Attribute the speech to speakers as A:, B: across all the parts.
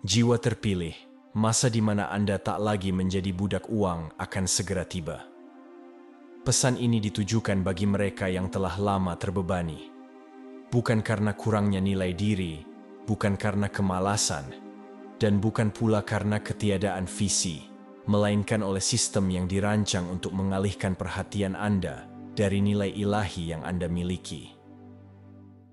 A: Jiwa terpilih, masa di mana Anda tak lagi menjadi budak uang akan segera tiba. Pesan ini ditujukan bagi mereka yang telah lama terbebani. Bukan karena kurangnya nilai diri, bukan karena kemalasan, dan bukan pula karena ketiadaan visi, melainkan oleh sistem yang dirancang untuk mengalihkan perhatian Anda dari nilai ilahi yang Anda miliki.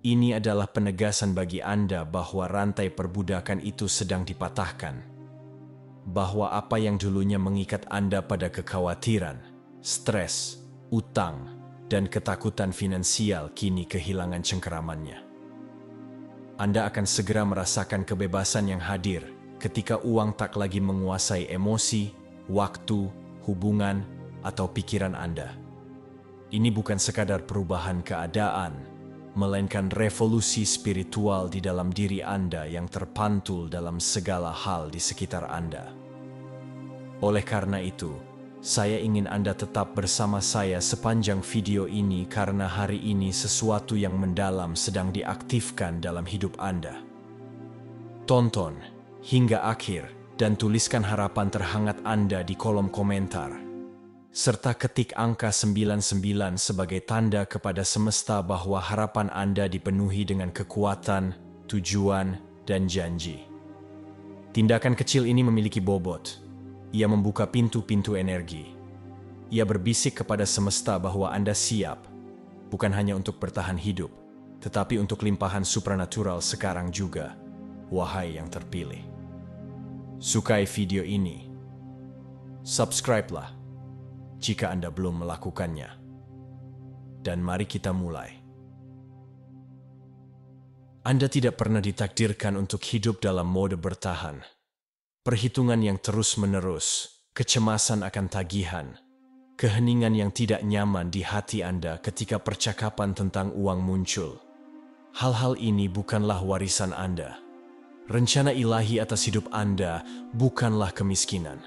A: Ini adalah penegasan bagi Anda bahwa rantai perbudakan itu sedang dipatahkan. Bahwa apa yang dulunya mengikat Anda pada kekhawatiran, stres, utang, dan ketakutan finansial kini kehilangan cengkeramannya. Anda akan segera merasakan kebebasan yang hadir ketika uang tak lagi menguasai emosi, waktu, hubungan, atau pikiran Anda. Ini bukan sekadar perubahan keadaan, melainkan revolusi spiritual di dalam diri Anda yang terpantul dalam segala hal di sekitar Anda. Oleh karena itu, saya ingin Anda tetap bersama saya sepanjang video ini karena hari ini sesuatu yang mendalam sedang diaktifkan dalam hidup Anda. Tonton hingga akhir dan tuliskan harapan terhangat Anda di kolom komentar. Serta ketik angka 99 sebagai tanda kepada semesta bahwa harapan Anda dipenuhi dengan kekuatan, tujuan, dan janji. Tindakan kecil ini memiliki bobot. Ia membuka pintu-pintu energi. Ia berbisik kepada semesta bahwa Anda siap, bukan hanya untuk bertahan hidup, tetapi untuk limpahan supranatural sekarang juga, wahai yang terpilih. Sukai video ini. Subscribe-lah jika Anda belum melakukannya. Dan mari kita mulai. Anda tidak pernah ditakdirkan untuk hidup dalam mode bertahan. Perhitungan yang terus-menerus, kecemasan akan tagihan, keheningan yang tidak nyaman di hati Anda ketika percakapan tentang uang muncul. Hal-hal ini bukanlah warisan Anda. Rencana ilahi atas hidup Anda bukanlah kemiskinan,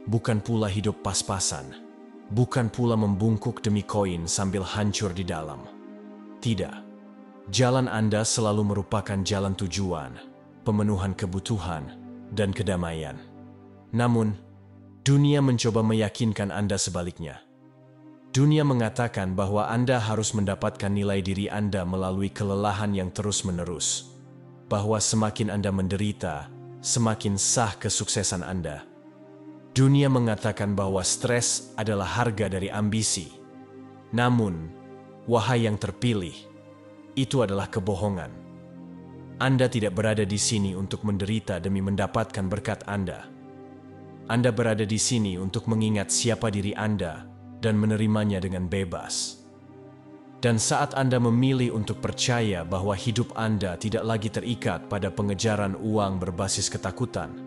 A: bukan pula hidup pas-pasan. Bukan pula membungkuk demi koin sambil hancur di dalam. Tidak. Jalan Anda selalu merupakan jalan tujuan, pemenuhan kebutuhan, dan kedamaian. Namun, dunia mencoba meyakinkan Anda sebaliknya. Dunia mengatakan bahwa Anda harus mendapatkan nilai diri Anda melalui kelelahan yang terus-menerus. Bahwa semakin Anda menderita, semakin sah kesuksesan Anda. Dunia mengatakan bahwa stres adalah harga dari ambisi. Namun, wahai yang terpilih, itu adalah kebohongan. Anda tidak berada di sini untuk menderita demi mendapatkan berkat Anda. Anda berada di sini untuk mengingat siapa diri Anda dan menerimanya dengan bebas. Dan saat Anda memilih untuk percaya bahwa hidup Anda tidak lagi terikat pada pengejaran uang berbasis ketakutan,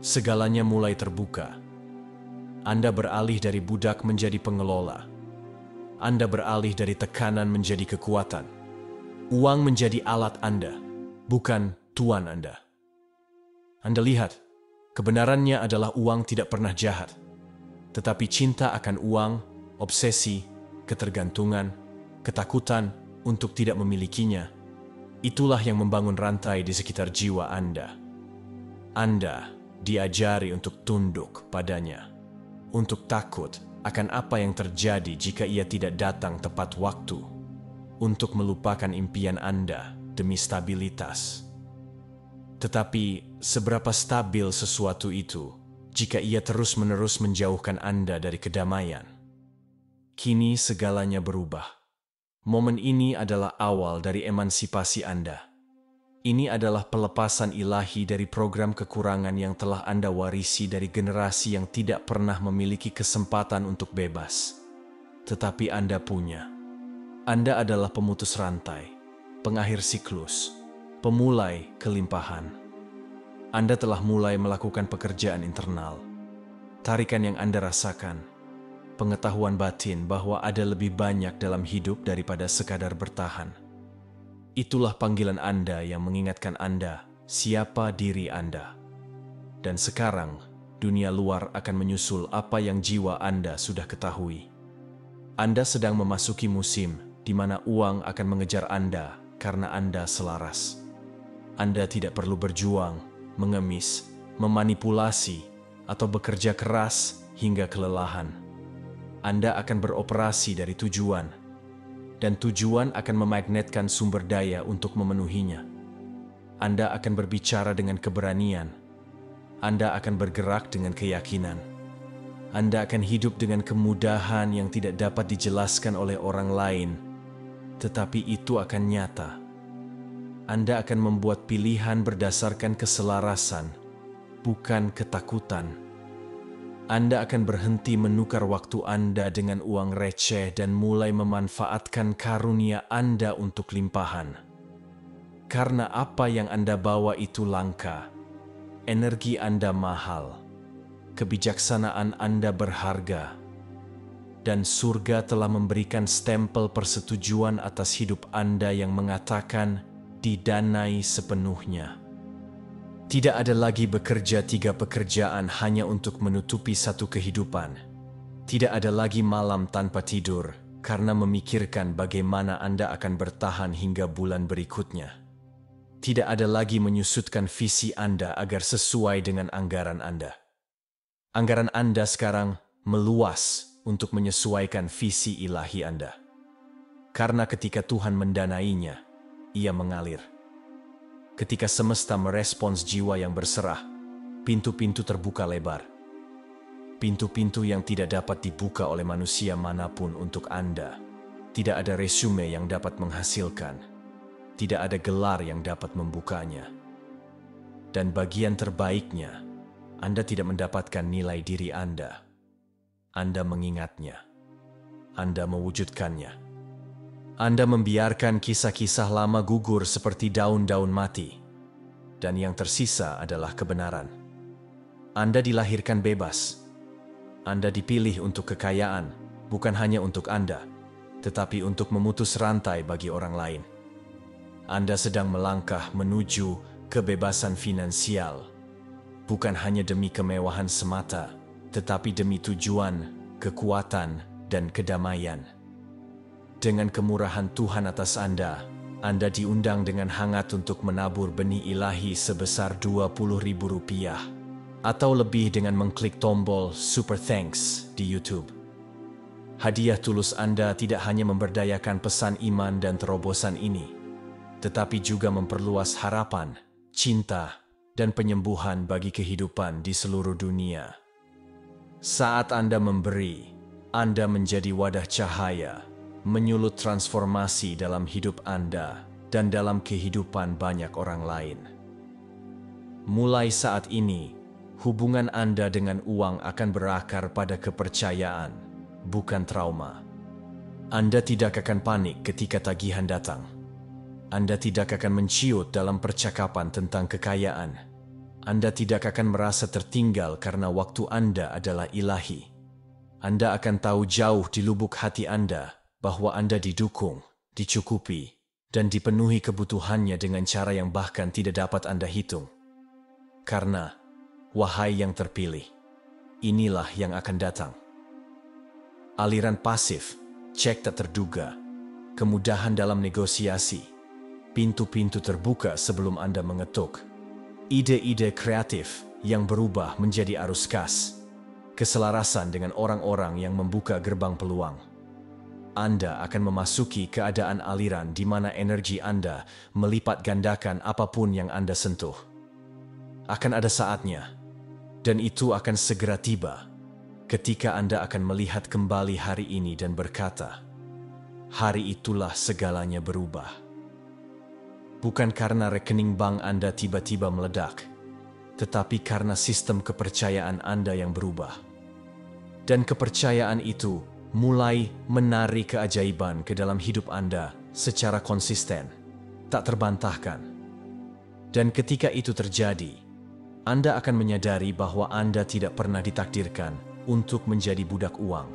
A: segalanya mulai terbuka. Anda beralih dari budak menjadi pengelola. Anda beralih dari tekanan menjadi kekuatan. Uang menjadi alat Anda, bukan tuan Anda. Anda lihat, kebenarannya adalah uang tidak pernah jahat. Tetapi cinta akan uang, obsesi, ketergantungan, ketakutan untuk tidak memilikinya, itulah yang membangun rantai di sekitar jiwa Anda. Anda diajari untuk tunduk padanya, untuk takut akan apa yang terjadi jika ia tidak datang tepat waktu, untuk melupakan impian Anda demi stabilitas. Tetapi seberapa stabil sesuatu itu jika ia terus-menerus menjauhkan Anda dari kedamaian? Kini segalanya berubah. Momen ini adalah awal dari emansipasi Anda. Ini adalah pelepasan ilahi dari program kekurangan yang telah Anda warisi dari generasi yang tidak pernah memiliki kesempatan untuk bebas. Tetapi Anda punya. Anda adalah pemutus rantai, pengakhir siklus, pemulai kelimpahan. Anda telah mulai melakukan pekerjaan internal. Tarikan yang Anda rasakan, pengetahuan batin bahwa ada lebih banyak dalam hidup daripada sekadar bertahan. Itulah panggilan Anda yang mengingatkan Anda siapa diri Anda. Dan sekarang, dunia luar akan menyusul apa yang jiwa Anda sudah ketahui. Anda sedang memasuki musim di mana uang akan mengejar Anda karena Anda selaras. Anda tidak perlu berjuang, mengemis, memanipulasi, atau bekerja keras hingga kelelahan. Anda akan beroperasi dari tujuan, dan tujuan akan memagnetkan sumber daya untuk memenuhinya. Anda akan berbicara dengan keberanian. Anda akan bergerak dengan keyakinan. Anda akan hidup dengan kemudahan yang tidak dapat dijelaskan oleh orang lain, tetapi itu akan nyata. Anda akan membuat pilihan berdasarkan keselarasan, bukan ketakutan. Anda akan berhenti menukar waktu Anda dengan uang receh dan mulai memanfaatkan karunia Anda untuk limpahan. Karena apa yang Anda bawa itu langka, energi Anda mahal, kebijaksanaan Anda berharga, dan surga telah memberikan stempel persetujuan atas hidup Anda yang mengatakan didanai sepenuhnya. Tidak ada lagi bekerja 3 pekerjaan hanya untuk menutupi satu kehidupan. Tidak ada lagi malam tanpa tidur karena memikirkan bagaimana Anda akan bertahan hingga bulan berikutnya. Tidak ada lagi menyusutkan visi Anda agar sesuai dengan anggaran Anda. Anggaran Anda sekarang meluas untuk menyesuaikan visi ilahi Anda. Karena ketika Tuhan mendanainya, ia mengalir. Ketika semesta merespons jiwa yang berserah, pintu-pintu terbuka lebar. Pintu-pintu yang tidak dapat dibuka oleh manusia manapun untuk Anda. Tidak ada resume yang dapat menghasilkan. Tidak ada gelar yang dapat membukanya. Dan bagian terbaiknya, Anda tidak mendapatkan nilai diri Anda. Anda mengingatnya. Anda mewujudkannya. Anda membiarkan kisah-kisah lama gugur seperti daun-daun mati. Dan yang tersisa adalah kebenaran. Anda dilahirkan bebas. Anda dipilih untuk kekayaan, bukan hanya untuk Anda, tetapi untuk memutus rantai bagi orang lain. Anda sedang melangkah menuju kebebasan finansial, bukan hanya demi kemewahan semata, tetapi demi tujuan, kekuatan, dan kedamaian. Dengan kemurahan Tuhan atas Anda diundang dengan hangat untuk menabur benih ilahi sebesar Rp20.000 atau lebih dengan mengklik tombol Super Thanks di YouTube. Hadiah tulus Anda tidak hanya memberdayakan pesan iman dan terobosan ini, tetapi juga memperluas harapan, cinta, dan penyembuhan bagi kehidupan di seluruh dunia. Saat Anda memberi, Anda menjadi wadah cahaya, menyulut transformasi dalam hidup Anda dan dalam kehidupan banyak orang lain. Mulai saat ini, hubungan Anda dengan uang akan berakar pada kepercayaan, bukan trauma. Anda tidak akan panik ketika tagihan datang. Anda tidak akan menciut dalam percakapan tentang kekayaan. Anda tidak akan merasa tertinggal karena waktu Anda adalah ilahi. Anda akan tahu jauh di lubuk hati Anda bahwa Anda didukung, dicukupi, dan dipenuhi kebutuhannya dengan cara yang bahkan tidak dapat Anda hitung. Karena, wahai yang terpilih, inilah yang akan datang. Aliran pasif, cek tak terduga, kemudahan dalam negosiasi, pintu-pintu terbuka sebelum Anda mengetuk. Ide-ide kreatif yang berubah menjadi arus kas, keselarasan dengan orang-orang yang membuka gerbang peluang. Anda akan memasuki keadaan aliran di mana energi Anda melipat gandakan apapun yang Anda sentuh. Akan ada saatnya, dan itu akan segera tiba, ketika Anda akan melihat kembali hari ini dan berkata, hari itulah segalanya berubah. Bukan karena rekening bank Anda tiba-tiba meledak, tetapi karena sistem kepercayaan Anda yang berubah. Dan kepercayaan itu mulai menarik keajaiban ke dalam hidup Anda secara konsisten, tak terbantahkan. Dan ketika itu terjadi, Anda akan menyadari bahwa Anda tidak pernah ditakdirkan untuk menjadi budak uang.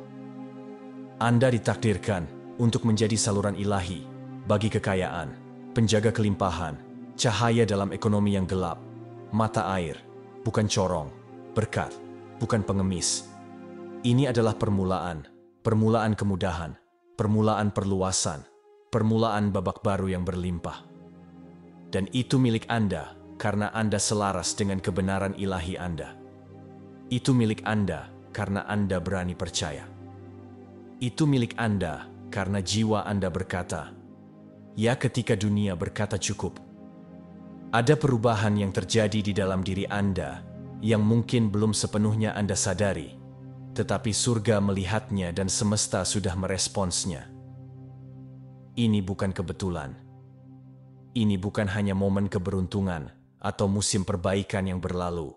A: Anda ditakdirkan untuk menjadi saluran ilahi bagi kekayaan, penjaga kelimpahan, cahaya dalam ekonomi yang gelap, mata air, bukan corong, berkat, bukan pengemis. Ini adalah permulaan kemudahan, permulaan perluasan, permulaan babak baru yang berlimpah. Dan itu milik Anda karena Anda selaras dengan kebenaran ilahi Anda. Itu milik Anda karena Anda berani percaya. Itu milik Anda karena jiwa Anda berkata, "Ya," ketika dunia berkata cukup. Ada perubahan yang terjadi di dalam diri Anda yang mungkin belum sepenuhnya Anda sadari, tetapi surga melihatnya dan semesta sudah meresponsnya. Ini bukan kebetulan. Ini bukan hanya momen keberuntungan atau musim perbaikan yang berlalu.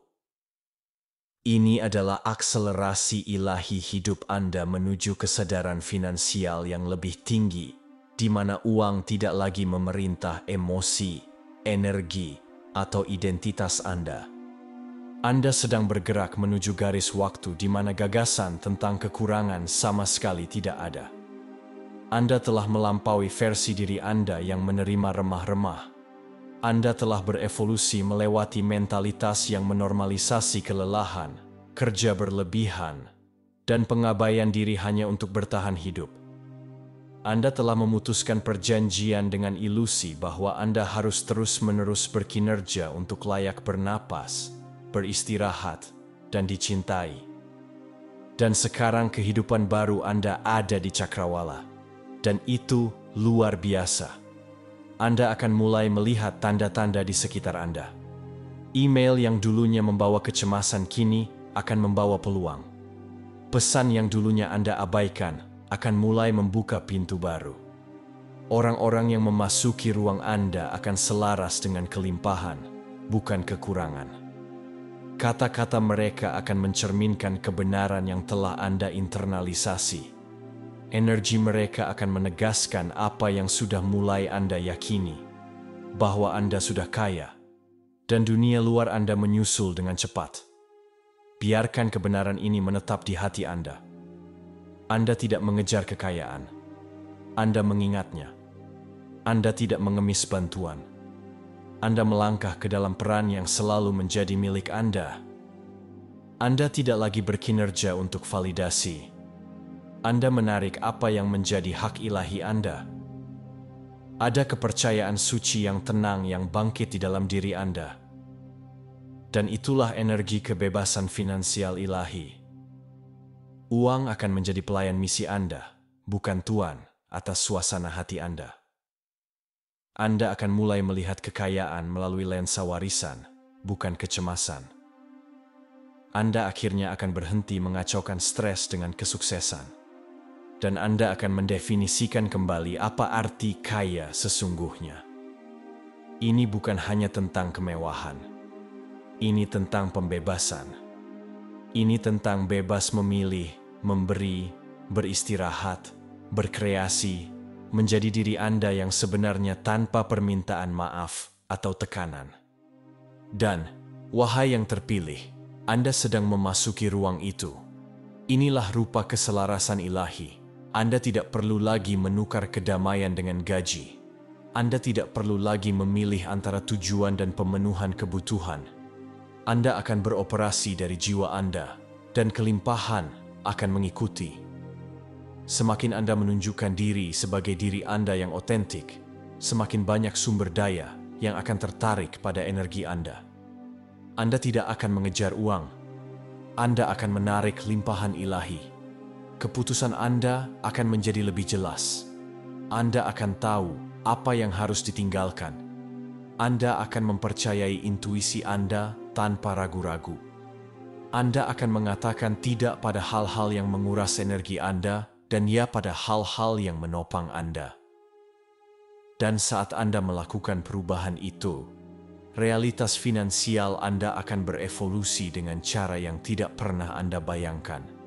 A: Ini adalah akselerasi ilahi hidup Anda menuju kesadaran finansial yang lebih tinggi, di mana uang tidak lagi memerintah emosi, energi, atau identitas Anda. Anda sedang bergerak menuju garis waktu di mana gagasan tentang kekurangan sama sekali tidak ada. Anda telah melampaui versi diri Anda yang menerima remah-remah. Anda telah berevolusi melewati mentalitas yang menormalisasi kelelahan, kerja berlebihan, dan pengabaian diri hanya untuk bertahan hidup. Anda telah memutuskan perjanjian dengan ilusi bahwa Anda harus terus-menerus berkinerja untuk layak bernapas, beristirahat, dan dicintai. Dan sekarang kehidupan baru Anda ada di cakrawala, dan itu luar biasa. Anda akan mulai melihat tanda-tanda di sekitar Anda. Email yang dulunya membawa kecemasan kini akan membawa peluang. Pesan yang dulunya Anda abaikan akan mulai membuka pintu baru. Orang-orang yang memasuki ruang Anda akan selaras dengan kelimpahan, bukan kekurangan. Kata-kata mereka akan mencerminkan kebenaran yang telah Anda internalisasi. Energi mereka akan menegaskan apa yang sudah mulai Anda yakini, bahwa Anda sudah kaya, dan dunia luar Anda menyusul dengan cepat. Biarkan kebenaran ini menetap di hati Anda. Anda tidak mengejar kekayaan. Anda mengingatnya. Anda tidak mengemis bantuan. Anda melangkah ke dalam peran yang selalu menjadi milik Anda. Anda tidak lagi berkinerja untuk validasi. Anda menarik apa yang menjadi hak ilahi Anda. Ada kepercayaan suci yang tenang yang bangkit di dalam diri Anda. Dan itulah energi kebebasan finansial ilahi. Uang akan menjadi pelayan misi Anda, bukan tuan atas suasana hati Anda. Anda akan mulai melihat kekayaan melalui lensa warisan, bukan kecemasan. Anda akhirnya akan berhenti mengacaukan stres dengan kesuksesan. Dan Anda akan mendefinisikan kembali apa arti kaya sesungguhnya. Ini bukan hanya tentang kemewahan. Ini tentang pembebasan. Ini tentang bebas memilih, memberi, beristirahat, berkreasi, menjadi diri Anda yang sebenarnya tanpa permintaan maaf atau tekanan. Dan, wahai yang terpilih, Anda sedang memasuki ruang itu. Inilah rupa keselarasan ilahi. Anda tidak perlu lagi menukar kedamaian dengan gaji. Anda tidak perlu lagi memilih antara tujuan dan pemenuhan kebutuhan. Anda akan beroperasi dari jiwa Anda, dan kelimpahan akan mengikuti. Semakin Anda menunjukkan diri sebagai diri Anda yang otentik, semakin banyak sumber daya yang akan tertarik pada energi Anda. Anda tidak akan mengejar uang. Anda akan menarik limpahan ilahi. Keputusan Anda akan menjadi lebih jelas. Anda akan tahu apa yang harus ditinggalkan. Anda akan mempercayai intuisi Anda tanpa ragu-ragu. Anda akan mengatakan tidak pada hal-hal yang menguras energi Anda dan ya pada hal-hal yang menopang Anda. Dan saat Anda melakukan perubahan itu, realitas finansial Anda akan berevolusi dengan cara yang tidak pernah Anda bayangkan.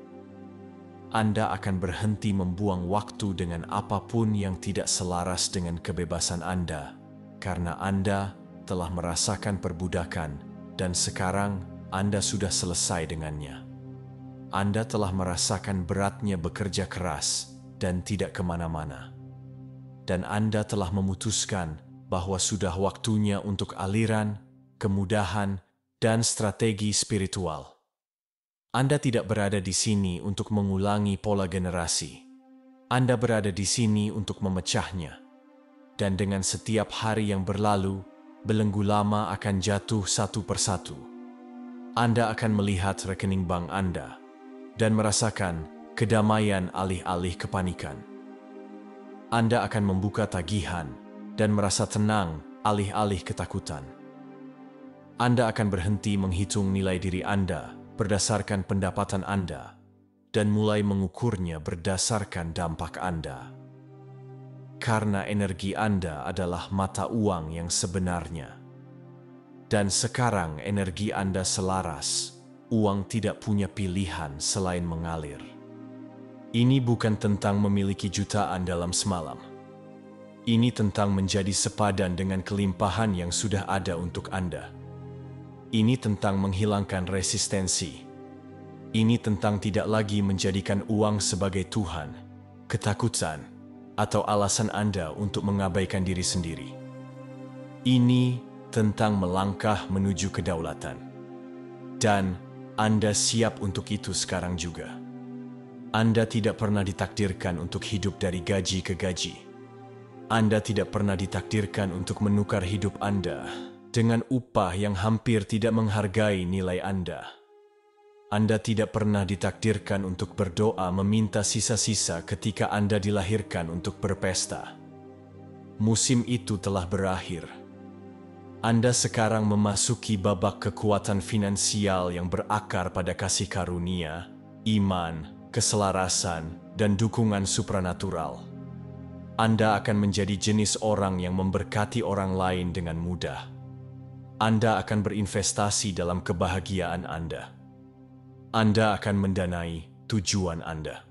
A: Anda akan berhenti membuang waktu dengan apapun yang tidak selaras dengan kebebasan Anda, karena Anda telah merasakan perbudakan dan sekarang Anda sudah selesai dengannya. Anda telah merasakan beratnya bekerja keras dan tidak kemana-mana. Dan Anda telah memutuskan bahwa sudah waktunya untuk aliran, kemudahan, dan strategi spiritual. Anda tidak berada di sini untuk mengulangi pola generasi. Anda berada di sini untuk memecahnya. Dan dengan setiap hari yang berlalu, belenggu lama akan jatuh satu persatu. Anda akan melihat rekening bank Anda dan merasakan kedamaian alih-alih kepanikan. Anda akan membuka tagihan dan merasa tenang alih-alih ketakutan. Anda akan berhenti menghitung nilai diri Anda berdasarkan pendapatan Anda dan mulai mengukurnya berdasarkan dampak Anda. Karena energi Anda adalah mata uang yang sebenarnya. Dan sekarang energi Anda selaras, uang tidak punya pilihan selain mengalir. Ini bukan tentang memiliki jutaan dalam semalam. Ini tentang menjadi sepadan dengan kelimpahan yang sudah ada untuk Anda. Ini tentang menghilangkan resistensi. Ini tentang tidak lagi menjadikan uang sebagai Tuhan, ketakutan, atau alasan Anda untuk mengabaikan diri sendiri. Ini tentang melangkah menuju kedaulatan. Dan Anda siap untuk itu sekarang juga. Anda tidak pernah ditakdirkan untuk hidup dari gaji ke gaji. Anda tidak pernah ditakdirkan untuk menukar hidup Anda dengan upah yang hampir tidak menghargai nilai Anda. Anda tidak pernah ditakdirkan untuk berdoa meminta sisa-sisa ketika Anda dilahirkan untuk berpesta. Musim itu telah berakhir. Anda sekarang memasuki babak kekuatan finansial yang berakar pada kasih karunia, iman, keselarasan, dan dukungan supranatural. Anda akan menjadi jenis orang yang memberkati orang lain dengan mudah. Anda akan berinvestasi dalam kebahagiaan Anda. Anda akan mendanai tujuan Anda.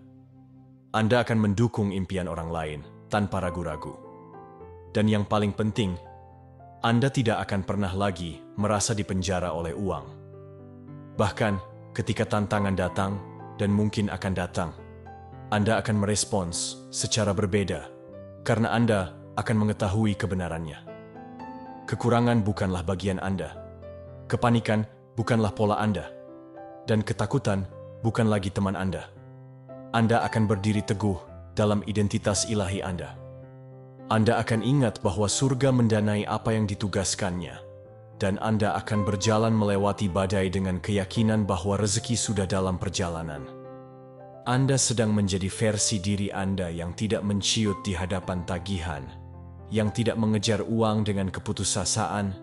A: Anda akan mendukung impian orang lain tanpa ragu-ragu. Dan yang paling penting, Anda tidak akan pernah lagi merasa dipenjara oleh uang. Bahkan ketika tantangan datang dan mungkin akan datang, Anda akan merespons secara berbeda karena Anda akan mengetahui kebenarannya. Kekurangan bukanlah bagian Anda. Kepanikan bukanlah pola Anda. Dan ketakutan bukan lagi teman Anda. Anda akan berdiri teguh dalam identitas ilahi Anda. Anda akan ingat bahwa surga mendanai apa yang ditugaskannya, dan Anda akan berjalan melewati badai dengan keyakinan bahwa rezeki sudah dalam perjalanan. Anda sedang menjadi versi diri Anda yang tidak menciut di hadapan tagihan, yang tidak mengejar uang dengan keputusasaan,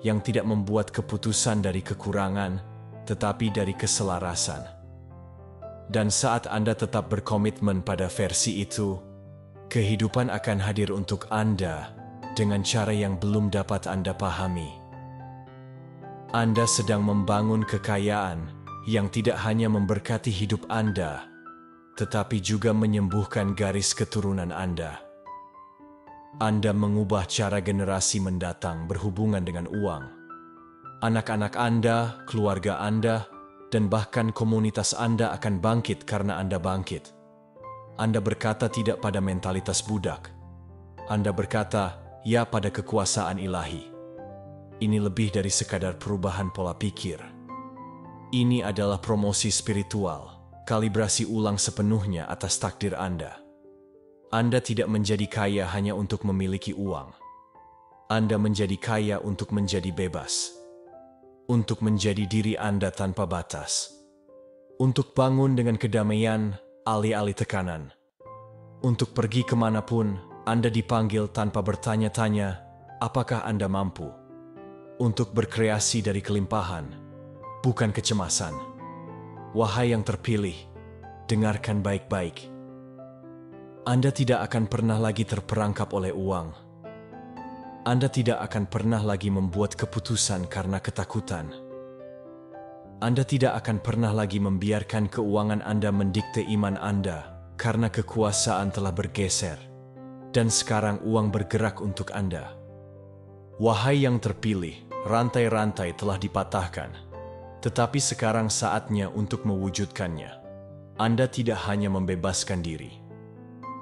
A: yang tidak membuat keputusan dari kekurangan, tetapi dari keselarasan. Dan saat Anda tetap berkomitmen pada versi itu, kehidupan akan hadir untuk Anda dengan cara yang belum dapat Anda pahami. Anda sedang membangun kekayaan yang tidak hanya memberkati hidup Anda, tetapi juga menyembuhkan garis keturunan Anda. Anda mengubah cara generasi mendatang berhubungan dengan uang. Anak-anak Anda, keluarga Anda, dan bahkan komunitas Anda akan bangkit karena Anda bangkit. Anda berkata tidak pada mentalitas budak. Anda berkata ya pada kekuasaan ilahi. Ini lebih dari sekadar perubahan pola pikir. Ini adalah promosi spiritual, kalibrasi ulang sepenuhnya atas takdir Anda. Anda tidak menjadi kaya hanya untuk memiliki uang. Anda menjadi kaya untuk menjadi bebas. Untuk menjadi diri Anda tanpa batas. Untuk bangun dengan kedamaian, alih-alih tekanan. Untuk pergi kemanapun, Anda dipanggil tanpa bertanya-tanya, apakah Anda mampu? Untuk berkreasi dari kelimpahan, bukan kecemasan. Wahai yang terpilih, dengarkan baik-baik. Anda tidak akan pernah lagi terperangkap oleh uang. Anda tidak akan pernah lagi membuat keputusan karena ketakutan. Anda tidak akan pernah lagi membiarkan keuangan Anda mendikte iman Anda karena kekuasaan telah bergeser dan sekarang uang bergerak untuk Anda. Wahai yang terpilih, rantai-rantai telah dipatahkan, tetapi sekarang saatnya untuk mewujudkannya. Anda tidak hanya membebaskan diri.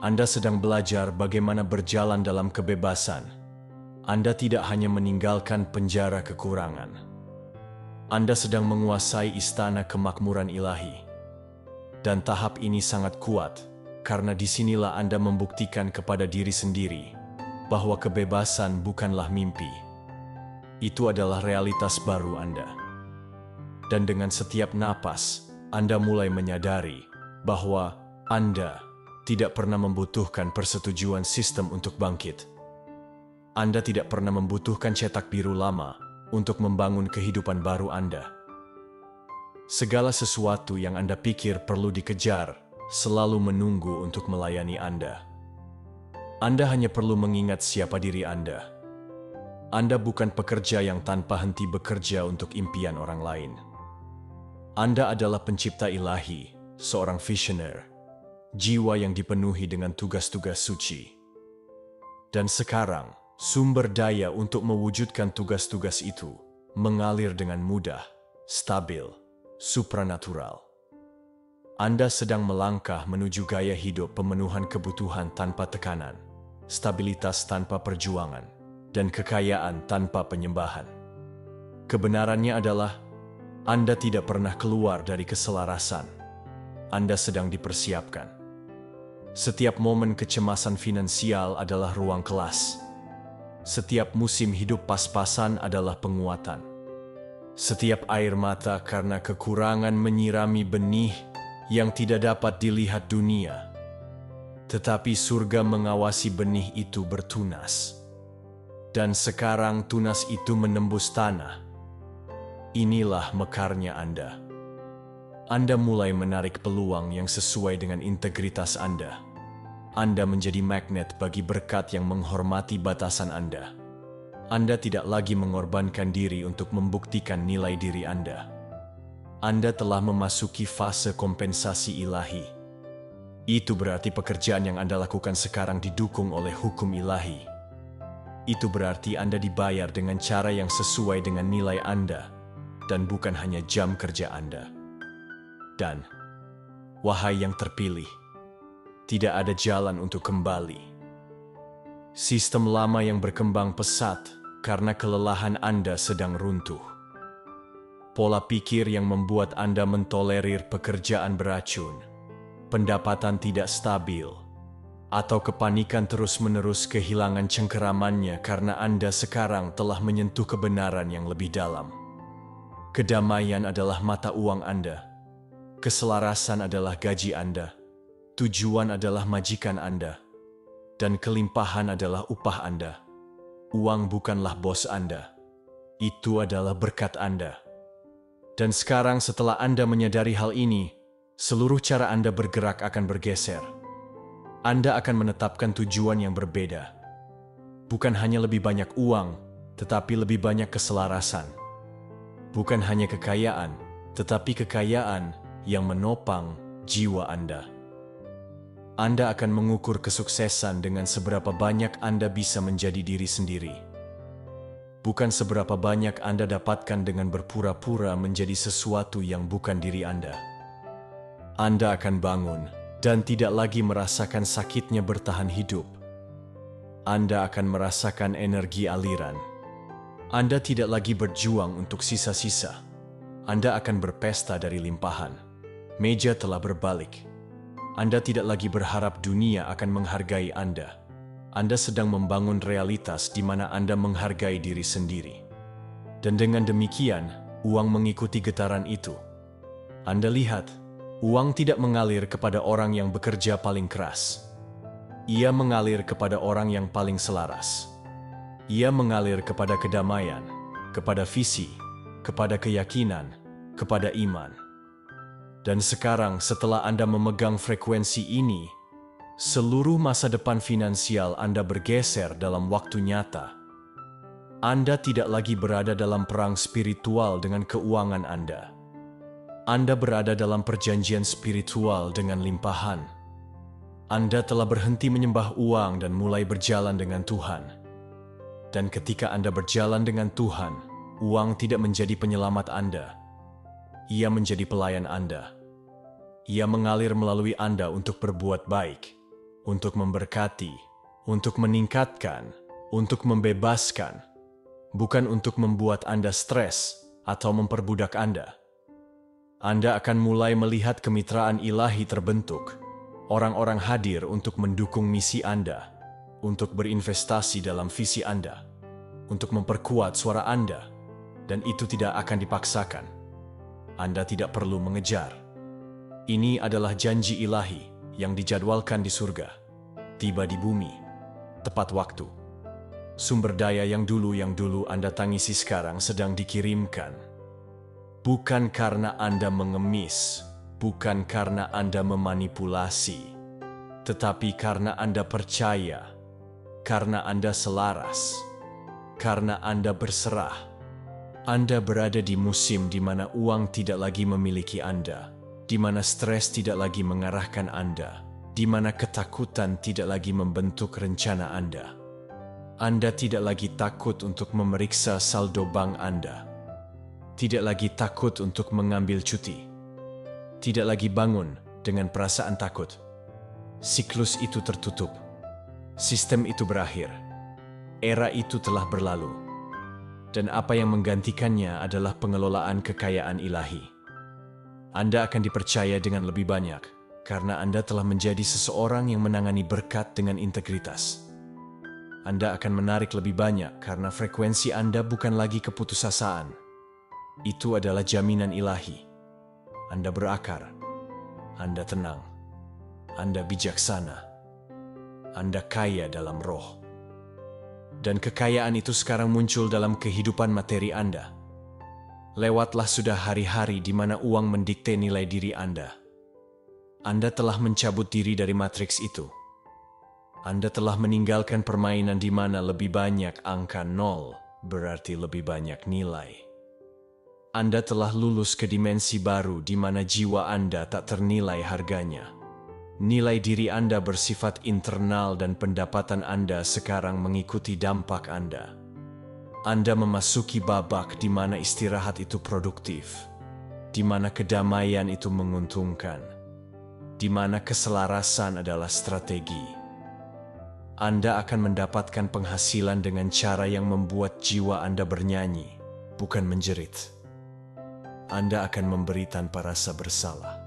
A: Anda sedang belajar bagaimana berjalan dalam kebebasan. Anda tidak hanya meninggalkan penjara kekurangan. Anda sedang menguasai istana kemakmuran ilahi. Dan tahap ini sangat kuat, karena disinilah Anda membuktikan kepada diri sendiri bahwa kebebasan bukanlah mimpi. Itu adalah realitas baru Anda. Dan dengan setiap napas, Anda mulai menyadari bahwa Anda tidak pernah membutuhkan persetujuan sistem untuk bangkit. Anda tidak pernah membutuhkan cetak biru lama untuk membangun kehidupan baru Anda. Segala sesuatu yang Anda pikir perlu dikejar selalu menunggu untuk melayani Anda. Anda hanya perlu mengingat siapa diri Anda. Anda bukan pekerja yang tanpa henti bekerja untuk impian orang lain. Anda adalah pencipta ilahi, seorang visioner, jiwa yang dipenuhi dengan tugas-tugas suci. Dan sekarang, sumber daya untuk mewujudkan tugas-tugas itu mengalir dengan mudah, stabil, supranatural. Anda sedang melangkah menuju gaya hidup pemenuhan kebutuhan tanpa tekanan, stabilitas tanpa perjuangan, dan kekayaan tanpa penyembahan. Kebenarannya adalah, Anda tidak pernah keluar dari keselarasan. Anda sedang dipersiapkan. Setiap momen kecemasan finansial adalah ruang kelas. Setiap musim hidup pas-pasan adalah penguatan. Setiap air mata karena kekurangan menyirami benih yang tidak dapat dilihat dunia. Tetapi surga mengawasi benih itu bertunas. Dan sekarang tunas itu menembus tanah. Inilah mekarnya Anda. Anda mulai menarik peluang yang sesuai dengan integritas Anda. Anda menjadi magnet bagi berkat yang menghormati batasan Anda. Anda tidak lagi mengorbankan diri untuk membuktikan nilai diri Anda. Anda telah memasuki fase kompensasi ilahi. Itu berarti pekerjaan yang Anda lakukan sekarang didukung oleh hukum ilahi. Itu berarti Anda dibayar dengan cara yang sesuai dengan nilai Anda, dan bukan hanya jam kerja Anda. Dan, wahai yang terpilih, tidak ada jalan untuk kembali. Sistem lama yang berkembang pesat karena kelelahan Anda sedang runtuh. Pola pikir yang membuat Anda mentolerir pekerjaan beracun, pendapatan tidak stabil, atau kepanikan terus-menerus kehilangan cengkeramannya karena Anda sekarang telah menyentuh kebenaran yang lebih dalam. Kedamaian adalah mata uang Anda. Keselarasan adalah gaji Anda. Tujuan adalah majikan Anda. Dan kelimpahan adalah upah Anda. Uang bukanlah bos Anda. Itu adalah berkat Anda. Dan sekarang setelah Anda menyadari hal ini, seluruh cara Anda bergerak akan bergeser. Anda akan menetapkan tujuan yang berbeda. Bukan hanya lebih banyak uang, tetapi lebih banyak keselarasan. Bukan hanya kekayaan, tetapi kekayaan yang menopang jiwa Anda. Anda akan mengukur kesuksesan dengan seberapa banyak Anda bisa menjadi diri sendiri. Bukan seberapa banyak Anda dapatkan dengan berpura-pura menjadi sesuatu yang bukan diri Anda. Anda akan bangun dan tidak lagi merasakan sakitnya bertahan hidup. Anda akan merasakan energi aliran. Anda tidak lagi berjuang untuk sisa-sisa. Anda akan berpesta dari limpahan. Meja telah berbalik. Anda tidak lagi berharap dunia akan menghargai Anda. Anda sedang membangun realitas di mana Anda menghargai diri sendiri. Dan dengan demikian, uang mengikuti getaran itu. Anda lihat, uang tidak mengalir kepada orang yang bekerja paling keras. Ia mengalir kepada orang yang paling selaras. Ia mengalir kepada kedamaian, kepada visi, kepada keyakinan, kepada iman. Dan sekarang setelah Anda memegang frekuensi ini, seluruh masa depan finansial Anda bergeser dalam waktu nyata. Anda tidak lagi berada dalam perang spiritual dengan keuangan Anda. Anda berada dalam perjanjian spiritual dengan limpahan. Anda telah berhenti menyembah uang dan mulai berjalan dengan Tuhan. Dan ketika Anda berjalan dengan Tuhan, uang tidak menjadi penyelamat Anda. Ia menjadi pelayan Anda. Ia mengalir melalui Anda untuk berbuat baik, untuk memberkati, untuk meningkatkan, untuk membebaskan, bukan untuk membuat Anda stres atau memperbudak Anda. Anda akan mulai melihat kemitraan ilahi terbentuk, orang-orang hadir untuk mendukung misi Anda, untuk berinvestasi dalam visi Anda, untuk memperkuat suara Anda, dan itu tidak akan dipaksakan. Anda tidak perlu mengejar. Ini adalah janji ilahi yang dijadwalkan di surga, tiba di bumi, tepat waktu. Sumber daya yang dulu Anda tangisi sekarang sedang dikirimkan. Bukan karena Anda mengemis, bukan karena Anda memanipulasi, tetapi karena Anda percaya, karena Anda selaras, karena Anda berserah. Anda berada di musim di mana uang tidak lagi memiliki Anda, di mana stres tidak lagi mengarahkan Anda, di mana ketakutan tidak lagi membentuk rencana Anda. Anda tidak lagi takut untuk memeriksa saldo bank Anda, tidak lagi takut untuk mengambil cuti, tidak lagi bangun dengan perasaan takut. Siklus itu tertutup, sistem itu berakhir, era itu telah berlalu, dan apa yang menggantikannya adalah pengelolaan kekayaan ilahi. Anda akan dipercaya dengan lebih banyak karena Anda telah menjadi seseorang yang menangani berkat dengan integritas. Anda akan menarik lebih banyak karena frekuensi Anda bukan lagi keputusasaan. Itu adalah jaminan ilahi. Anda berakar, Anda tenang, Anda bijaksana, Anda kaya dalam roh. Dan kekayaan itu sekarang muncul dalam kehidupan materi Anda. Lewatlah sudah hari-hari di mana uang mendikte nilai diri Anda. Anda telah mencabut diri dari matriks itu. Anda telah meninggalkan permainan di mana lebih banyak angka nol berarti lebih banyak nilai. Anda telah lulus ke dimensi baru di mana jiwa Anda tak ternilai harganya. Nilai diri Anda bersifat internal dan pendapatan Anda sekarang mengikuti dampak Anda. Anda memasuki babak di mana istirahat itu produktif, di mana kedamaian itu menguntungkan, di mana keselarasan adalah strategi. Anda akan mendapatkan penghasilan dengan cara yang membuat jiwa Anda bernyanyi, bukan menjerit. Anda akan memberi tanpa rasa bersalah.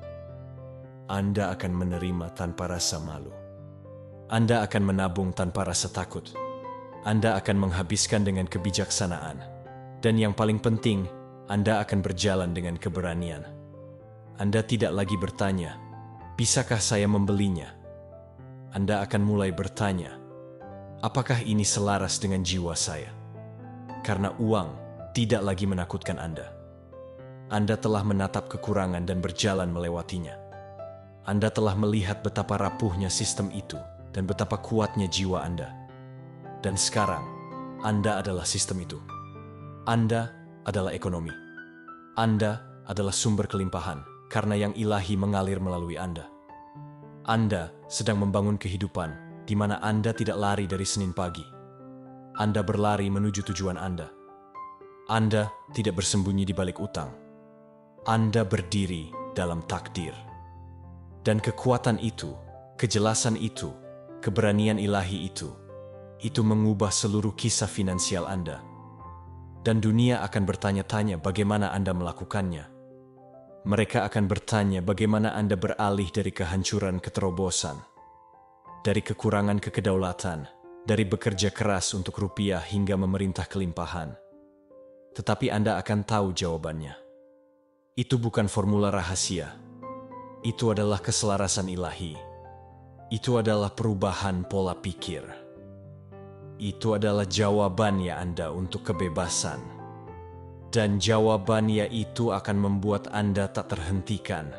A: Anda akan menerima tanpa rasa malu. Anda akan menabung tanpa rasa takut. Anda akan menghabiskan dengan kebijaksanaan. Dan yang paling penting, Anda akan berjalan dengan keberanian. Anda tidak lagi bertanya, bisakah saya membelinya? Anda akan mulai bertanya, apakah ini selaras dengan jiwa saya? Karena uang tidak lagi menakutkan Anda. Anda telah menatap kekurangan dan berjalan melewatinya. Anda telah melihat betapa rapuhnya sistem itu dan betapa kuatnya jiwa Anda. Dan sekarang, Anda adalah sistem itu. Anda adalah ekonomi. Anda adalah sumber kelimpahan karena yang ilahi mengalir melalui Anda. Anda sedang membangun kehidupan di mana Anda tidak lari dari Senin pagi. Anda berlari menuju tujuan Anda. Anda tidak bersembunyi di balik utang. Anda berdiri dalam takdir. Dan kekuatan itu, kejelasan itu, keberanian ilahi itu mengubah seluruh kisah finansial Anda. Dan dunia akan bertanya-tanya bagaimana Anda melakukannya. Mereka akan bertanya bagaimana Anda beralih dari kehancuran ke terobosan, dari kekurangan ke kedaulatan, dari bekerja keras untuk rupiah hingga memerintah kelimpahan. Tetapi Anda akan tahu jawabannya. Itu bukan formula rahasia. Itu adalah keselarasan ilahi. Itu adalah perubahan pola pikir. Itu adalah jawabannya Anda untuk kebebasan. Dan jawabannya itu akan membuat Anda tak terhentikan.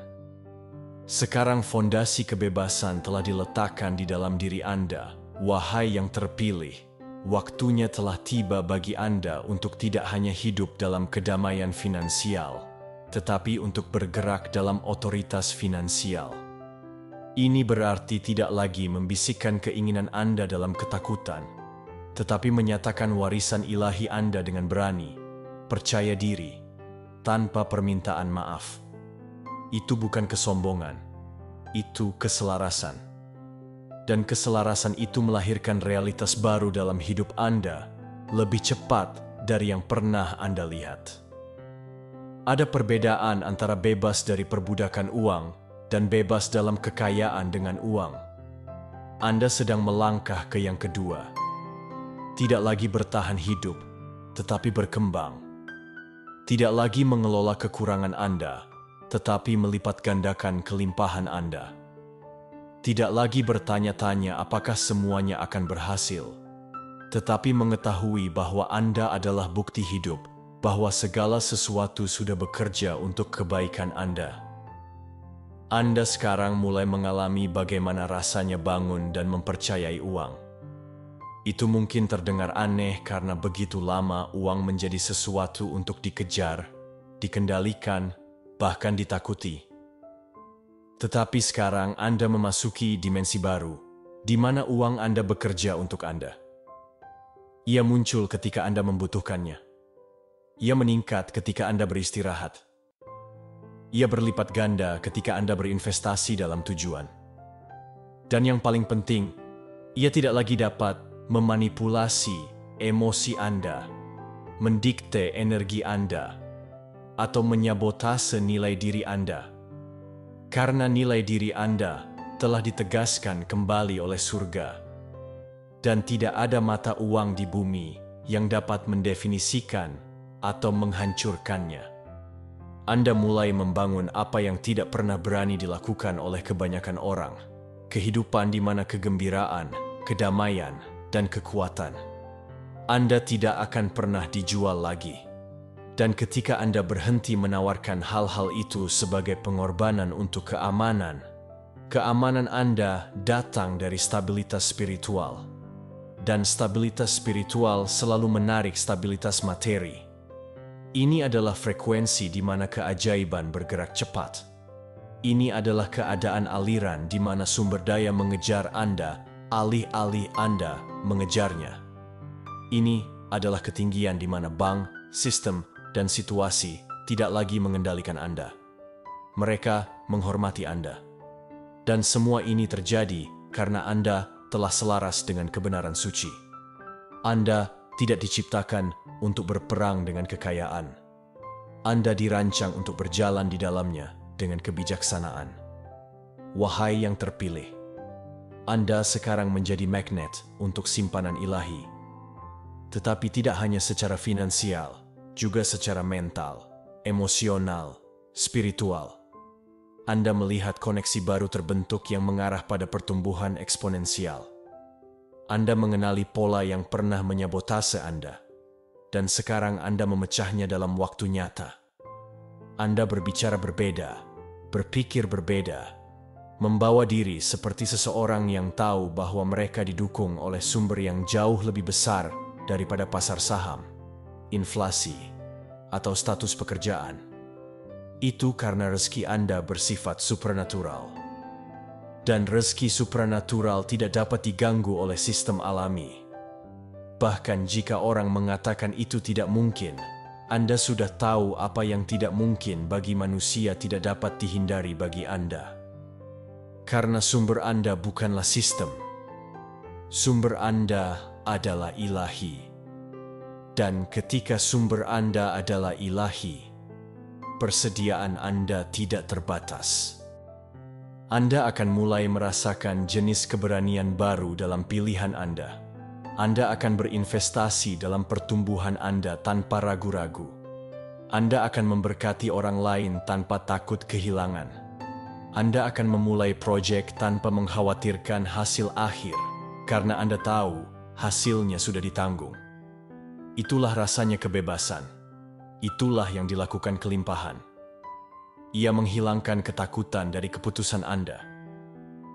A: Sekarang fondasi kebebasan telah diletakkan di dalam diri Anda. Wahai yang terpilih, waktunya telah tiba bagi Anda untuk tidak hanya hidup dalam kedamaian finansial, tetapi untuk bergerak dalam otoritas finansial. Ini berarti tidak lagi membisikkan keinginan Anda dalam ketakutan, tetapi menyatakan warisan ilahi Anda dengan berani, percaya diri, tanpa permintaan maaf. Itu bukan kesombongan, itu keselarasan. Dan keselarasan itu melahirkan realitas baru dalam hidup Anda, lebih cepat dari yang pernah Anda lihat. Ada perbedaan antara bebas dari perbudakan uang dan bebas dalam kekayaan dengan uang. Anda sedang melangkah ke yang kedua. Tidak lagi bertahan hidup, tetapi berkembang. Tidak lagi mengelola kekurangan Anda, tetapi melipat gandakan kelimpahan Anda. Tidak lagi bertanya-tanya apakah semuanya akan berhasil, tetapi mengetahui bahwa Anda adalah bukti hidup, bahwa segala sesuatu sudah bekerja untuk kebaikan Anda. Anda sekarang mulai mengalami bagaimana rasanya bangun dan mempercayai uang. Itu mungkin terdengar aneh karena begitu lama uang menjadi sesuatu untuk dikejar, dikendalikan, bahkan ditakuti. Tetapi sekarang Anda memasuki dimensi baru, di mana uang Anda bekerja untuk Anda. Ia muncul ketika Anda membutuhkannya. Ia meningkat ketika Anda beristirahat. Ia berlipat ganda ketika Anda berinvestasi dalam tujuan. Dan yang paling penting, ia tidak lagi dapat memanipulasi emosi Anda, mendikte energi Anda, atau menyabotase nilai diri Anda. Karena nilai diri Anda telah ditegaskan kembali oleh surga. Dan tidak ada mata uang di bumi yang dapat mendefinisikan atau menghancurkannya. Anda mulai membangun apa yang tidak pernah berani dilakukan oleh kebanyakan orang. Kehidupan di mana kegembiraan, kedamaian, dan kekuatan. Anda tidak akan pernah dijual lagi. Dan ketika Anda berhenti menawarkan hal-hal itu sebagai pengorbanan untuk keamanan, keamanan Anda datang dari stabilitas spiritual. Dan stabilitas spiritual selalu menarik stabilitas materi. Ini adalah frekuensi di mana keajaiban bergerak cepat. Ini adalah keadaan aliran di mana sumber daya mengejar Anda, alih-alih Anda mengejarnya. Ini adalah ketinggian di mana bank, sistem, dan situasi tidak lagi mengendalikan Anda. Mereka menghormati Anda. Dan semua ini terjadi karena Anda telah selaras dengan kebenaran suci. Anda tidak diciptakan untuk berperang dengan kekayaan. Anda dirancang untuk berjalan di dalamnya dengan kebijaksanaan. Wahai yang terpilih, Anda sekarang menjadi magnet untuk simpanan ilahi. Tetapi tidak hanya secara finansial, juga secara mental, emosional, spiritual. Anda melihat koneksi baru terbentuk yang mengarah pada pertumbuhan eksponensial. Anda mengenali pola yang pernah menyabotase Anda, dan sekarang Anda memecahnya dalam waktu nyata. Anda berbicara berbeda, berpikir berbeda, membawa diri seperti seseorang yang tahu bahwa mereka didukung oleh sumber yang jauh lebih besar daripada pasar saham, inflasi, atau status pekerjaan. Itu karena rezeki Anda bersifat supranatural. Dan rezeki supranatural tidak dapat diganggu oleh sistem alami. Bahkan jika orang mengatakan itu tidak mungkin, Anda sudah tahu apa yang tidak mungkin bagi manusia tidak dapat dihindari bagi Anda. Karena sumber Anda bukanlah sistem. Sumber Anda adalah ilahi. Dan ketika sumber Anda adalah ilahi, persediaan Anda tidak terbatas. Anda akan mulai merasakan jenis keberanian baru dalam pilihan Anda. Anda akan berinvestasi dalam pertumbuhan Anda tanpa ragu-ragu. Anda akan memberkati orang lain tanpa takut kehilangan. Anda akan memulai proyek tanpa mengkhawatirkan hasil akhir, karena Anda tahu hasilnya sudah ditanggung. Itulah rasanya kebebasan. Itulah yang dilakukan kelimpahan. Ia menghilangkan ketakutan dari keputusan Anda.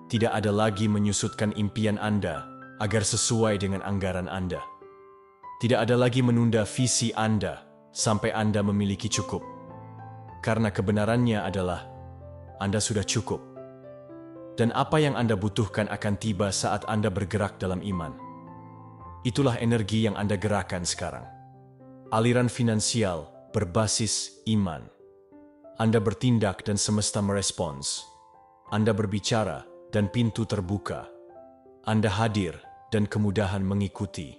A: Tidak ada lagi menyusutkan impian Anda agar sesuai dengan anggaran Anda. Tidak ada lagi menunda visi Anda sampai Anda memiliki cukup. Karena kebenarannya adalah Anda sudah cukup. Dan apa yang Anda butuhkan akan tiba saat Anda bergerak dalam iman. Itulah energi yang Anda gerakan sekarang. Aliran finansial berbasis iman. Anda bertindak dan semesta merespons. Anda berbicara dan pintu terbuka. Anda hadir dan kemudahan mengikuti.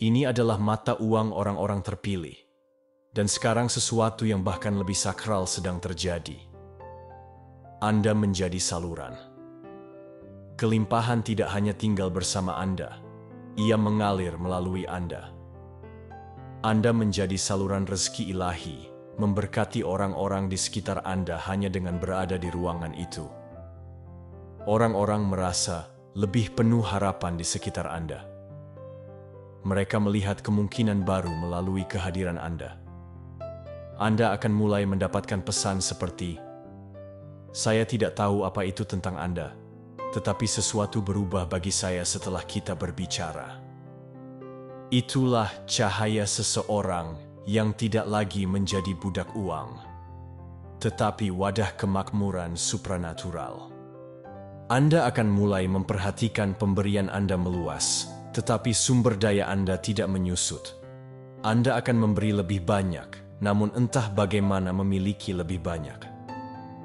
A: Ini adalah mata uang orang-orang terpilih. Dan sekarang sesuatu yang bahkan lebih sakral sedang terjadi. Anda menjadi saluran. Kelimpahan tidak hanya tinggal bersama Anda. Ia mengalir melalui Anda. Anda menjadi saluran rezeki ilahi, memberkati orang-orang di sekitar Anda hanya dengan berada di ruangan itu. Orang-orang merasa lebih penuh harapan di sekitar Anda. Mereka melihat kemungkinan baru melalui kehadiran Anda. Anda akan mulai mendapatkan pesan seperti, "Saya tidak tahu apa itu tentang Anda, tetapi sesuatu berubah bagi saya setelah kita berbicara." Itulah cahaya seseorang yang tidak lagi menjadi budak uang, tetapi wadah kemakmuran supranatural. Anda akan mulai memperhatikan pemberian Anda meluas, tetapi sumber daya Anda tidak menyusut. Anda akan memberi lebih banyak, namun entah bagaimana memiliki lebih banyak.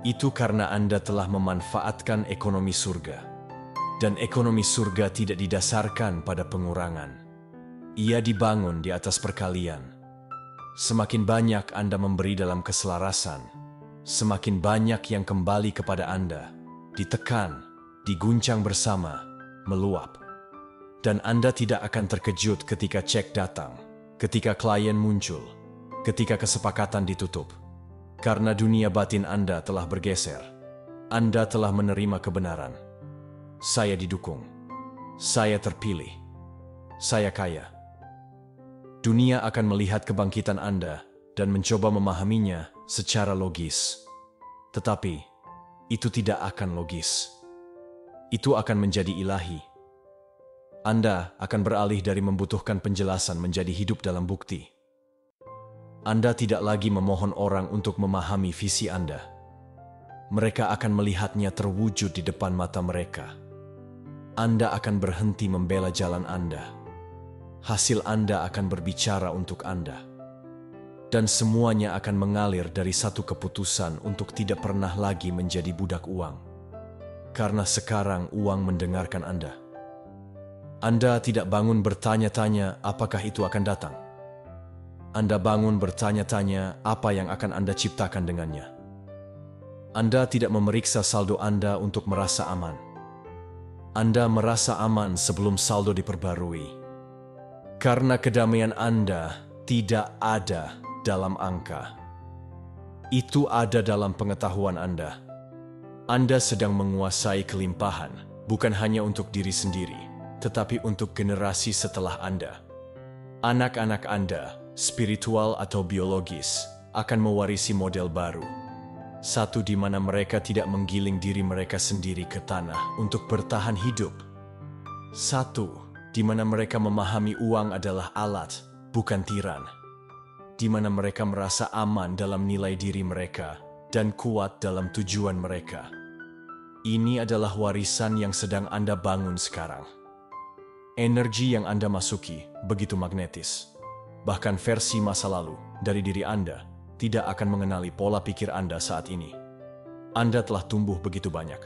A: Itu karena Anda telah memanfaatkan ekonomi surga. Dan ekonomi surga tidak didasarkan pada pengurangan. Ia dibangun di atas perkalian. Semakin banyak Anda memberi dalam keselarasan, semakin banyak yang kembali kepada Anda, ditekan, diguncang bersama, meluap. Dan Anda tidak akan terkejut ketika cek datang, ketika klien muncul, ketika kesepakatan ditutup. Karena dunia batin Anda telah bergeser. Anda telah menerima kebenaran. Saya didukung. Saya terpilih. Saya kaya. Dunia akan melihat kebangkitan Anda dan mencoba memahaminya secara logis. Tetapi, itu tidak akan logis. Itu akan menjadi ilahi. Anda akan beralih dari membutuhkan penjelasan menjadi hidup dalam bukti. Anda tidak lagi memohon orang untuk memahami visi Anda. Mereka akan melihatnya terwujud di depan mata mereka. Anda akan berhenti membela jalan Anda. Hasil Anda akan berbicara untuk Anda. Dan semuanya akan mengalir dari satu keputusan untuk tidak pernah lagi menjadi budak uang. Karena sekarang uang mendengarkan Anda. Anda tidak bangun bertanya-tanya apakah itu akan datang. Anda bangun bertanya-tanya apa yang akan Anda ciptakan dengannya. Anda tidak memeriksa saldo Anda untuk merasa aman. Anda merasa aman sebelum saldo diperbarui. Karena kedamaian Anda tidak ada dalam angka. Itu ada dalam pengetahuan Anda. Anda sedang menguasai kelimpahan, bukan hanya untuk diri sendiri, tetapi untuk generasi setelah Anda. Anak-anak Anda, spiritual atau biologis, akan mewarisi model baru. Satu di mana mereka tidak menggiling diri mereka sendiri ke tanah untuk bertahan hidup. Satu di mana mereka memahami uang adalah alat, bukan tiran. Di mana mereka merasa aman dalam nilai diri mereka dan kuat dalam tujuan mereka. Ini adalah warisan yang sedang Anda bangun sekarang. Energi yang Anda masuki begitu magnetis. Bahkan versi masa lalu dari diri Anda tidak akan mengenali pola pikir Anda saat ini. Anda telah tumbuh begitu banyak.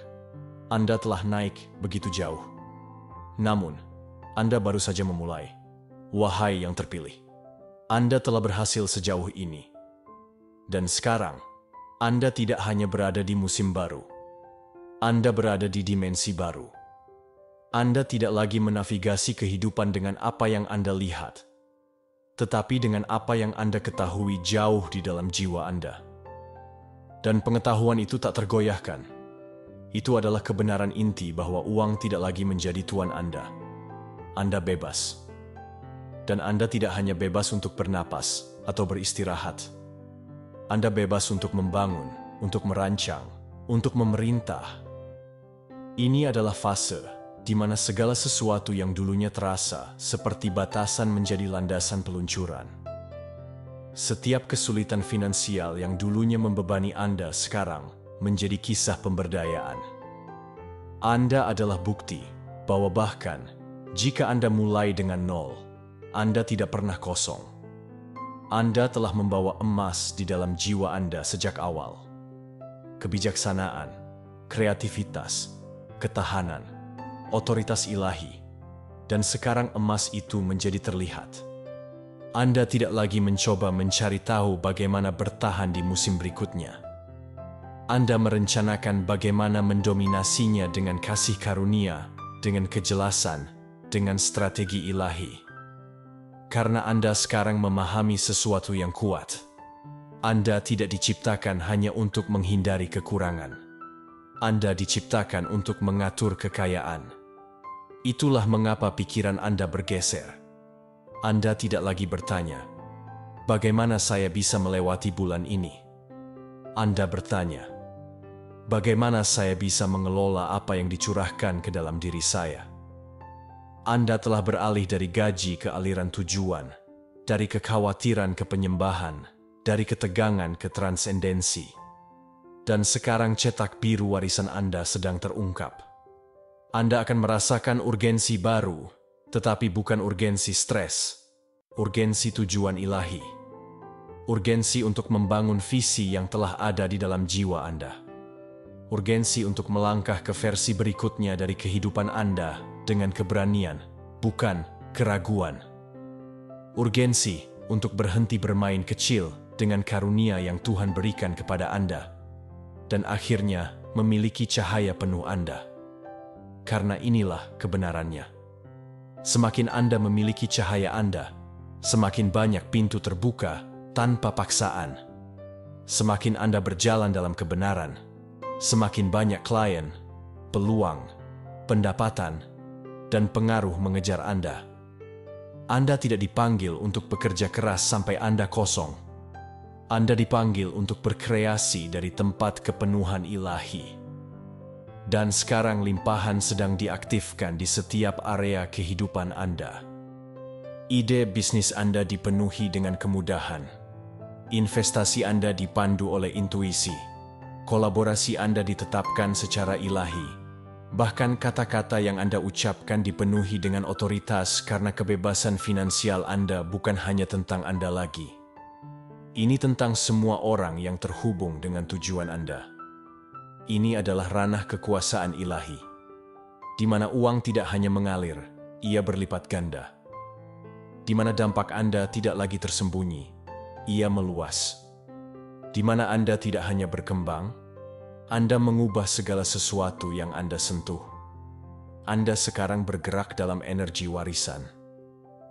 A: Anda telah naik begitu jauh. Namun, Anda baru saja memulai. Wahai yang terpilih, Anda telah berhasil sejauh ini. Dan sekarang, Anda tidak hanya berada di musim baru. Anda berada di dimensi baru. Anda tidak lagi menavigasi kehidupan dengan apa yang Anda lihat, tetapi dengan apa yang Anda ketahui jauh di dalam jiwa Anda. Dan pengetahuan itu tak tergoyahkan. Itu adalah kebenaran inti bahwa uang tidak lagi menjadi tuan Anda. Anda bebas. Dan Anda tidak hanya bebas untuk bernapas atau beristirahat. Anda bebas untuk membangun, untuk merancang, untuk memerintah. Ini adalah fase di mana segala sesuatu yang dulunya terasa seperti batasan menjadi landasan peluncuran. Setiap kesulitan finansial yang dulunya membebani Anda sekarang menjadi kisah pemberdayaan. Anda adalah bukti bahwa bahkan jika Anda mulai dengan nol, Anda tidak pernah kosong. Anda telah membawa emas di dalam jiwa Anda sejak awal. Kebijaksanaan, kreativitas, ketahanan, otoritas ilahi, dan sekarang emas itu menjadi terlihat. Anda tidak lagi mencoba mencari tahu bagaimana bertahan di musim berikutnya. Anda merencanakan bagaimana mendominasinya dengan kasih karunia, dengan kejelasan, dengan strategi ilahi. karena Anda sekarang memahami sesuatu yang kuat. Anda tidak diciptakan hanya untuk menghindari kekurangan. Anda diciptakan untuk mengatur kekayaan. Itulah mengapa pikiran Anda bergeser. Anda tidak lagi bertanya, "Bagaimana saya bisa melewati bulan ini?" Anda bertanya, "Bagaimana saya bisa mengelola apa yang dicurahkan ke dalam diri saya?" Anda telah beralih dari gaji ke aliran tujuan, dari kekhawatiran ke penyembahan, dari ketegangan ke transendensi. Dan sekarang cetak biru warisan Anda sedang terungkap. Anda akan merasakan urgensi baru, tetapi bukan urgensi stres, urgensi tujuan ilahi. Urgensi untuk membangun visi yang telah ada di dalam jiwa Anda. Urgensi untuk melangkah ke versi berikutnya dari kehidupan Anda dengan keberanian, bukan keraguan. Urgensi untuk berhenti bermain kecil dengan karunia yang Tuhan berikan kepada Anda, dan akhirnya memiliki cahaya penuh Anda. Karena inilah kebenarannya. Semakin Anda memiliki cahaya Anda, semakin banyak pintu terbuka tanpa paksaan. Semakin Anda berjalan dalam kebenaran, semakin banyak klien, peluang, pendapatan, dan pengaruh mengejar Anda. Anda tidak dipanggil untuk bekerja keras sampai Anda kosong. Anda dipanggil untuk berkreasi dari tempat kepenuhan ilahi. Dan sekarang limpahan sedang diaktifkan di setiap area kehidupan Anda. Ide bisnis Anda dipenuhi dengan kemudahan. Investasi Anda dipandu oleh intuisi. Kolaborasi Anda ditetapkan secara ilahi. Bahkan kata-kata yang Anda ucapkan dipenuhi dengan otoritas karena kebebasan finansial Anda bukan hanya tentang Anda lagi. Ini tentang semua orang yang terhubung dengan tujuan Anda. Ini adalah ranah kekuasaan ilahi, di mana uang tidak hanya mengalir, ia berlipat ganda. Di mana dampak Anda tidak lagi tersembunyi, ia meluas. Di mana Anda tidak hanya berkembang, Anda mengubah segala sesuatu yang Anda sentuh. Anda sekarang bergerak dalam energi warisan.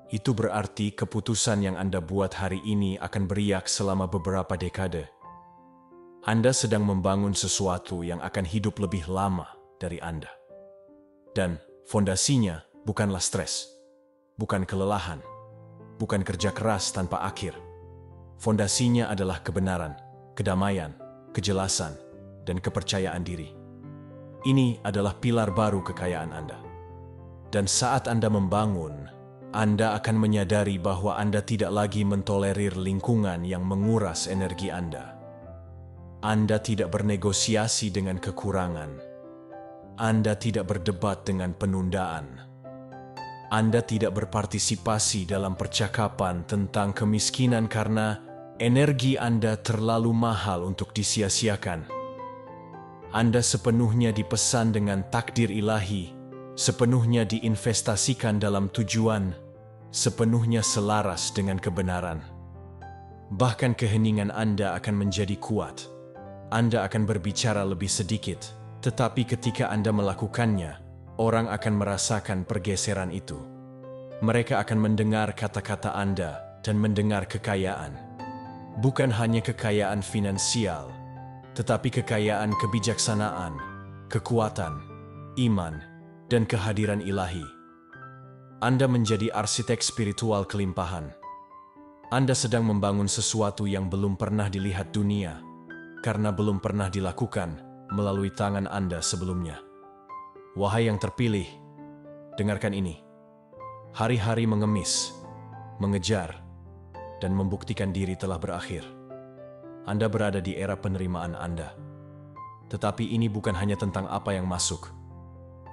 A: Itu berarti keputusan yang Anda buat hari ini akan beriak selama beberapa dekade. Anda sedang membangun sesuatu yang akan hidup lebih lama dari Anda. Dan fondasinya bukanlah stres, bukan kelelahan, bukan kerja keras tanpa akhir. Fondasinya adalah kebenaran, kedamaian, kejelasan, dan kepercayaan diri. Ini adalah pilar baru kekayaan Anda. Dan saat Anda membangun, Anda akan menyadari bahwa Anda tidak lagi mentolerir lingkungan yang menguras energi Anda. Anda tidak bernegosiasi dengan kekurangan. Anda tidak berdebat dengan penundaan. Anda tidak berpartisipasi dalam percakapan tentang kemiskinan karena energi Anda terlalu mahal untuk disia-siakan. Anda sepenuhnya dipesan dengan takdir ilahi, sepenuhnya diinvestasikan dalam tujuan, sepenuhnya selaras dengan kebenaran. Bahkan keheningan Anda akan menjadi kuat. Anda akan berbicara lebih sedikit, tetapi ketika Anda melakukannya, orang akan merasakan pergeseran itu. Mereka akan mendengar kata-kata Anda dan mendengar kekayaan. Bukan hanya kekayaan finansial, tetapi kekayaan kebijaksanaan, kekuatan, iman, dan kehadiran ilahi. Anda menjadi arsitek spiritual kelimpahan. Anda sedang membangun sesuatu yang belum pernah dilihat dunia, karena belum pernah dilakukan melalui tangan Anda sebelumnya. Wahai yang terpilih, dengarkan ini. Hari-hari mengemis, mengejar, dan membuktikan diri telah berakhir. Anda berada di era penerimaan Anda. Tetapi ini bukan hanya tentang apa yang masuk.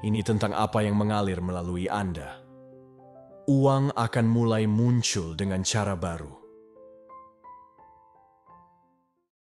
A: Ini tentang apa yang mengalir melalui Anda. Uang akan mulai muncul dengan cara baru.